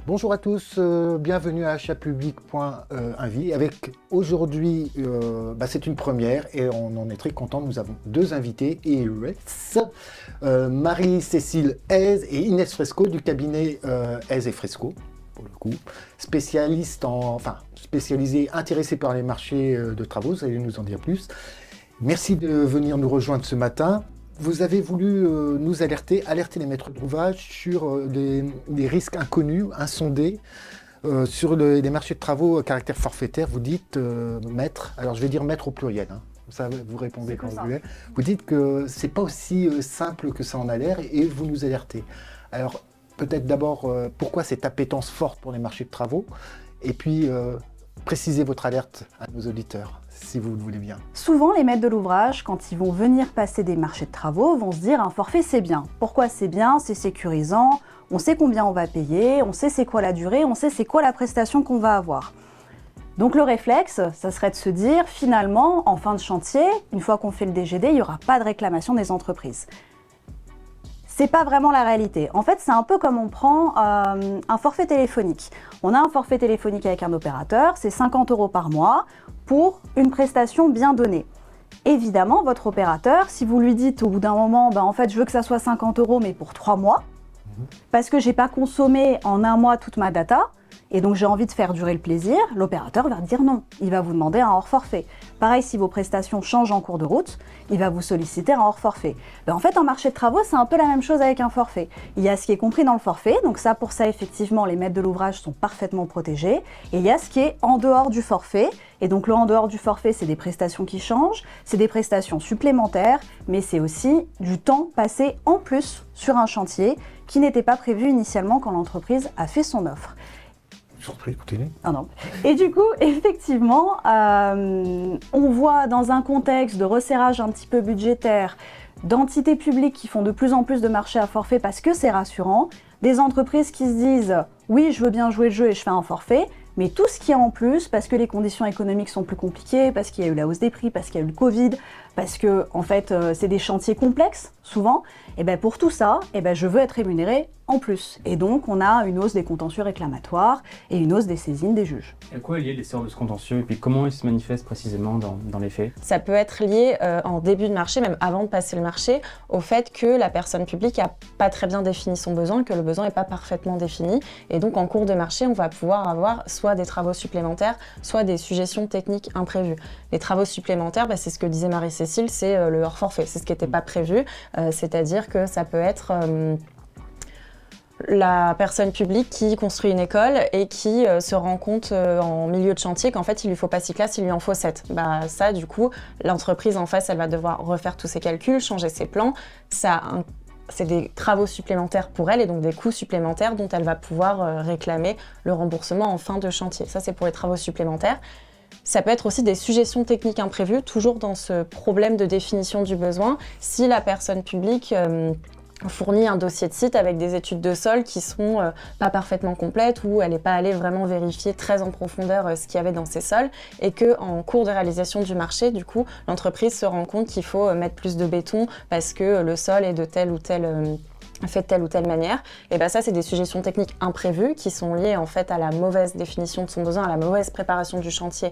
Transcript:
Bonjour à tous, bienvenue à achatpublic.invi. Avec aujourd'hui, c'est une première et on en est très content. Nous avons deux invités, Marie-Cécile Hez et Inès Fresco du cabinet Hez et Fresco, pour le coup, spécialisés, intéressés par les marchés de travaux, vous allez nous en dire plus. Merci de venir nous rejoindre ce matin. Vous avez voulu nous alerter les maîtres d'ouvrage sur des risques inconnus, insondés, sur les marchés de travaux à caractère forfaitaire. Vous dites maître, alors je vais dire maître au pluriel, hein. Ça, vous répondez quand vous voulez. Vous dites que c'est pas aussi simple que ça en a l'air et vous nous alertez. Alors peut-être d'abord pourquoi cette appétence forte pour les marchés de travaux et puis précisez votre alerte à nos auditeurs, si vous le voulez bien. Souvent, les maîtres de l'ouvrage, quand ils vont venir passer des marchés de travaux, vont se dire un forfait c'est bien. Pourquoi c'est bien? C'est sécurisant, on sait combien on va payer, on sait c'est quoi la durée, on sait c'est quoi la prestation qu'on va avoir. Donc le réflexe, ça serait de se dire finalement, en fin de chantier, une fois qu'on fait le DGD, il n'y aura pas de réclamation des entreprises. C'est pas vraiment la réalité. En fait, c'est un peu comme on prend un forfait téléphonique. On a un forfait téléphonique avec un opérateur, c'est 50 € par mois pour une prestation bien donnée. Évidemment, votre opérateur, si vous lui dites au bout d'un moment, en fait, je veux que ça soit 50 € mais pour 3 mois, parce que j'ai pas consommé en un mois toute ma data, et donc j'ai envie de faire durer le plaisir, l'opérateur va dire non. Il va vous demander un hors forfait. Pareil, si vos prestations changent en cours de route, il va vous solliciter un hors forfait. En fait, en marché de travaux, c'est un peu la même chose avec un forfait. Il y a ce qui est compris dans le forfait, donc ça, pour ça, effectivement, les maîtres de l'ouvrage sont parfaitement protégés. Et il y a ce qui est en dehors du forfait. Et donc le en dehors du forfait, c'est des prestations qui changent, c'est des prestations supplémentaires, mais c'est aussi du temps passé en plus sur un chantier qui n'était pas prévu initialement quand l'entreprise a fait son offre. Surprise, continuez. Ah non. Et du coup, effectivement, on voit dans un contexte de resserrage un petit peu budgétaire, d'entités publiques qui font de plus en plus de marchés à forfait parce que c'est rassurant, des entreprises qui se disent « oui, je veux bien jouer le jeu et je fais un forfait », mais tout ce qui est en plus, parce que les conditions économiques sont plus compliquées, parce qu'il y a eu la hausse des prix, parce qu'il y a eu le Covid, parce que en fait, c'est des chantiers complexes, souvent, et pour tout ça, je veux être rémunéré en plus. Et donc, on a une hausse des contentieux réclamatoires et une hausse des saisines des juges. À quoi est lié l'essor de ce contentieux et puis comment il se manifeste précisément dans les faits? Ça peut être lié en début de marché, même avant de passer le marché, au fait que la personne publique n'a pas très bien défini son besoin, que le besoin n'est pas parfaitement défini. Et donc, en cours de marché, on va pouvoir avoir soit des travaux supplémentaires, soit des suggestions techniques imprévues. Les travaux supplémentaires, c'est ce que disait Marie-Cécile, c'est le hors forfait, c'est ce qui n'était pas prévu, c'est-à-dire que ça peut être la personne publique qui construit une école et qui se rend compte en milieu de chantier qu'en fait il lui faut pas 6 classes, il lui en faut 7. Ça du coup, l'entreprise en face, elle va devoir refaire tous ses calculs, changer ses plans, c'est des travaux supplémentaires pour elle et donc des coûts supplémentaires dont elle va pouvoir réclamer le remboursement en fin de chantier. Ça, c'est pour les travaux supplémentaires. Ça peut être aussi des suggestions techniques imprévues, toujours dans ce problème de définition du besoin. Si la personne publique fournit un dossier de site avec des études de sol qui sont pas parfaitement complètes ou elle n'est pas allée vraiment vérifier très en profondeur ce qu'il y avait dans ces sols et qu'en cours de réalisation du marché, du coup, l'entreprise se rend compte qu'il faut mettre plus de béton parce que le sol est de telle ou telle fait de telle ou telle manière, et ça c'est des suggestions techniques imprévues qui sont liées en fait à la mauvaise définition de son besoin, à la mauvaise préparation du chantier